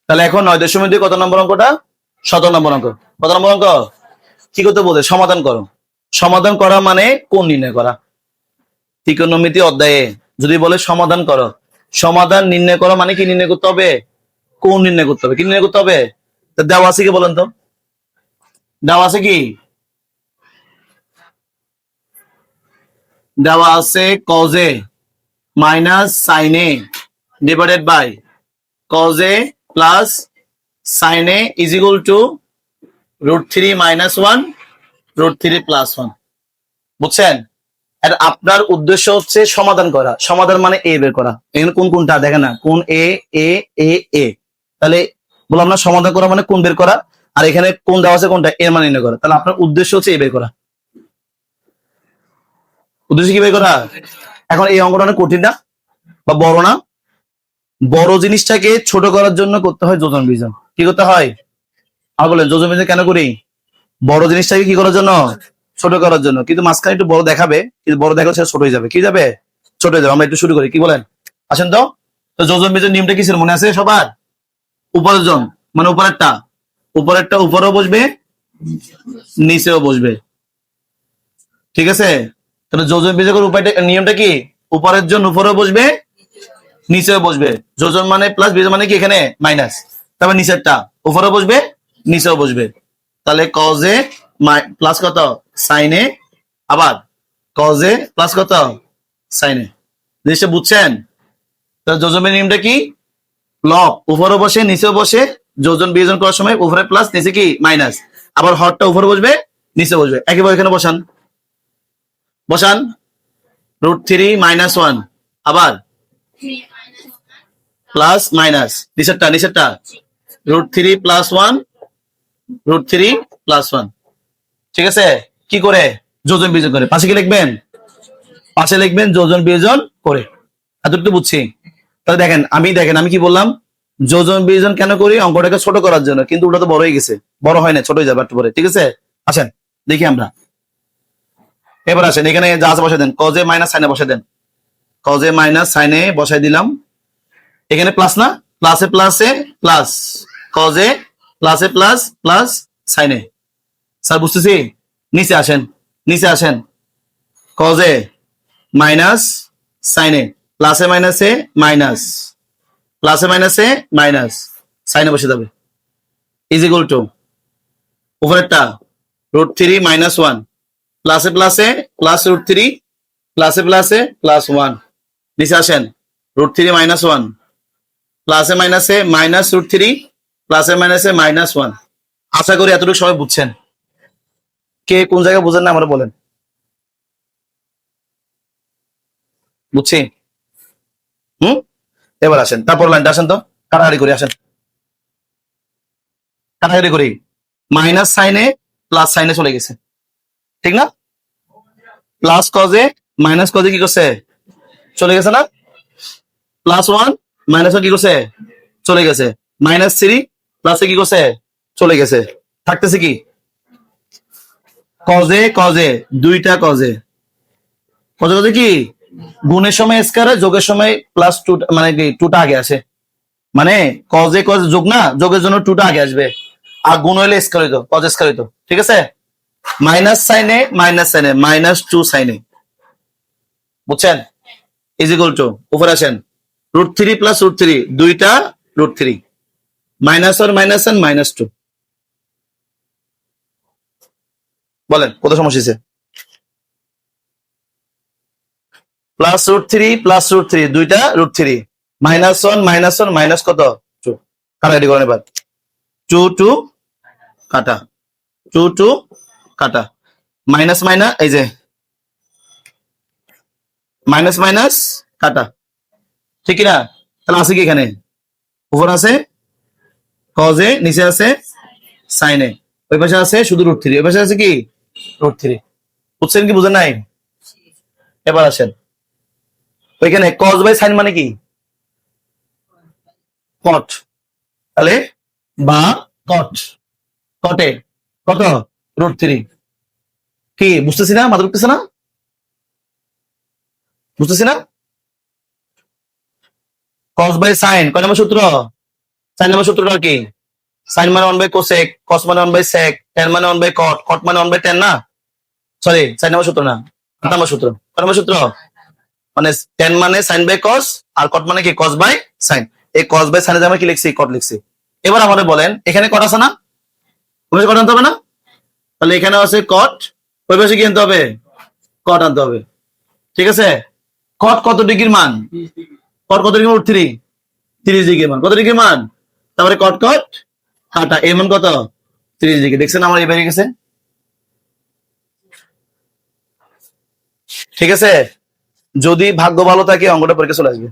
তাহলে এখন 9.2 কত নম্বর অঙ্কটা? 17 নম্বর অঙ্ক। কত নম্বর অঙ্ক? কি করতে বলছে? সমাধান করো। সমাধান করা মানে কোণ নির্ণয় করা। ত্রিকোণমিতি অধ্যায়ে যদি বলে সমাধান করো, সমাধান নির্ণয় করো মানে কি নির্ণয় করতে হবে? কোণ নির্ণয় করতে হবে। কি নির্ণয় করতে হবে? তা দেওয়া আছে কি বলেন তো? দেওয়া আছে কি? দেওয়া আছে cos a minus sin a divided by cos a plus sin a is equal to √3 minus 1 √3 plus 1। বুঝছেন? আর আপনার উদ্দেশ্য হচ্ছে সমাধান করা। সমাধান মানে এ বের করা। এখানে কোন কোনটা দেখেন না, কোন এ এ এ এ। তাহলে বললাম না সমাধান করা মানে কোন বের করা, আর এখানে কোন দেওয়া আছে কোনটা, এর মান নির্ণয় করা। তাহলে আপনার উদ্দেশ্য হচ্ছে এ বের করা। উদ্দেশ্য কি বের করা? এখন এই অঙ্কটা অনেক কঠিন না বা বড় না? বড় জিনিসটাকে ছোট করার জন্য করতে হয় যোজন বিয়োজন। কি করতে হয়? আর বলেন যোজন বিয়োজন কেন করি? বড় জিনিসটাকে কি করার জন্য? ছোট করার জন্য। কিন্তু মাঝখানে একটু বড় দেখাবে, কিন্তু বড় দেখালে সেটা ছোট হয়ে যাবে। কি যাবে? ছোট হয়ে যাবে। আমরা একটু শুরু করি, কি বলেন? আসেন তো। তো যোজন বিয়োজন নিয়মটা কি ছিল মনে আছে সবার? উপরের জন মানে উপরেরটা, উপরেরটা উপরেও বসবে, নিচেও বসবে। ঠিক আছে? তাহলে যোজন বিয়োজকের উপায়টা নিয়মটা কি? উপরের জন উপরেও বসবে, নিচেও বসবে। যোজন মানে প্লাস, বিয়োজন মানে কি এখানে মাইনাস। তারপর নিচেরটা উপরেও বসবে, নিচেও বসবে। তাহলে cos a প্লাস কত sin a, আবার cos a প্লাস কত sin a। জিনিসটা বুঝছেন? তাহলে যোজনের নিয়মটা কি? লব উপরে বসে নিচেও বসে, যোজন বিয়োজন করার সময় উপরে প্লাস নিচে কি মাইনাস। আবার হরটা উপরে বসবে, নিচে বসবে। একেবারে এখানে বসান, বসান √3 মাইনাস 1, আবার প্লাস মাইনাস নিচেরটা, নিচেরটা √3 প্লাস 1 √3 প্লাস 1। ঠিক আছে? কি করে? যোজন বিয়োজন করে। পাশে কি লিখবেন? পাশে লিখবেন যোজন বিয়োজন করে। এতটুকু বুঝছি। তাহলে দেখেন আমি কি বললাম? যোজন বিয়োজন কেন করি? অঙ্কটাকে ছোট করার জন্য। কিন্তু ওটা তো বড় হয়ে গেছে। বড় হয় না, ছোট হয়ে যাবে একটু পরে। ঠিক আছে? আসেন দেখি আমরা। এবার আসেন, এখানে যা আছে বসাই দেন। cos a minus sin a বসাই দেন। cos a minus sin a বসাই দিলাম। এখানে প্লাস না, প্লাসে প্লাসে প্লাস, cos a প্লাসে plus plus sin a। Sir বুঝতেছি। নিচে আসেন, নিচে আসেন। cos a minus sin a, প্লাসে মাইনাসে মাইনাস, প্লাসে মাইনাসে মাইনাস, সাইনে বসে যাবে। ইজ ইকুয়াল টু উপরেরটা √3 মাইনাস 1, প্লাসে প্লাসে প্লাস √3, প্লাসে প্লাসে প্লাস 1। নিচে আসেন, √3 মাইনাস 1, প্লাসে মাইনাসে মাইনাস √3, প্লাসে মাইনাসে মাইনাস 1। আশা করি এতটুকু সবাই বুঝছেন। কে কোন জায়গায় বুঝেন না আমরা বলেন। বুঝছি? হুম। এবার আসেন, তারপর লাইনটা আসেন তো, কাটাকাটি করি। আসেন কাটাকাটি করি। মাইনাস সাইনে প্লাস সাইনে চলে গেছে, ঠিক না? প্লাস কজে মাইনাস কজে কি করছে? চলে গেছে না? প্লাস 1 মাইনাস 1 কি করছে? চলে গেছে। মাইনাস 3 প্লাসে কি করছে? চলে গেছে। থাকতেছে কি? কজে কজে দুইটা কজে, কজে কজে কি গুণের সময় স্কয়ারে, যোগের সময় প্লাস 2, মানে কি 2টা আগে আসে। মানে কজে কজে যোগ না, যোগের জন্য 2টা আগে আসবে, আর গুণ হইলে স্কয়ার হইতো, কজ স্কয়ার হইতো। ঠিক আছে? মাইনাস সাইনে মাইনাস 2 সাইনে। বুঝছেন? ইজ ইকুয়াল টু উপরে আসেন, √3 প্লাস √3 দুইটা √3, মাইনাস আর মাইনাস আর মাইনাস 2। বলেন কত সমস্যা হয়েছে? প্লাস √3 দুইটা √3, মাইনাস 1 মাইনাস 1 মাইনাস কত 2। কাটাকাটি করেন এবার। 2 2 কাটা, 2 2 কাটা, মাইনাস মাইনাস, এই যে মাইনাস মাইনাস কাটা। ঠিক না? তাহলে আছে কি এখানে? উপর আছে কজে, নিচে আছে সাইনে, ওই পাশে আছে শুধু √3, ওই পাশে আছে কি √3। বুঝছেন কি বুঝেন নাই? এবার আসেন, ওইখানে কজ বাই সাইন মানে কি? কট। তাহলে বা কট, কটে কত √3। কি বুঝতেছি না? মাথা ঢুকতেছে না? বুঝতেছি না? কজ বাই সাইন কয় নম্বর সূত্র? সাইন নাম্বার সূত্রটা কি? সাইন মানে 1 বাই কোসেক, কস মানে 1 বাই সেক, ট্যান মানে 1 বাই কট, কট মানে 1 বাই ট্যান না? সরি, সাইন নাম্বার সূত্র না, 8 নাম্বার সূত্র। কত নাম্বার সূত্র? মানে ট্যান মানে সাইন বাই কস, আর কট মানে কি কস বাই সাইন। এই কস বাই সাইনে আমরা কি লিখছি? কট লিখছি। এবার আমাদের বলেন, এখানে কট আছে না? ওই পাশে কট আনতে হবে না? তাহলে এখানে আছে কট, ওই পাশে কি আনতে হবে? কট আনতে হবে। ঠিক আছে? কট কত ডিগ্রির মান? কট কত ডিগ্রি? √3, 30 ডিগ্রির মান। কত ডিগ্রির মান? তারপরে কট কট কাটা, এর মান কত? 30 ডিগ্রি। দেখছেন আমার এই বেরিয়ে গেছে। ঠিক আছে, যদি ভাগ্য ভালো থাকে অঙ্কটা পরীক্ষা চলে আসবে।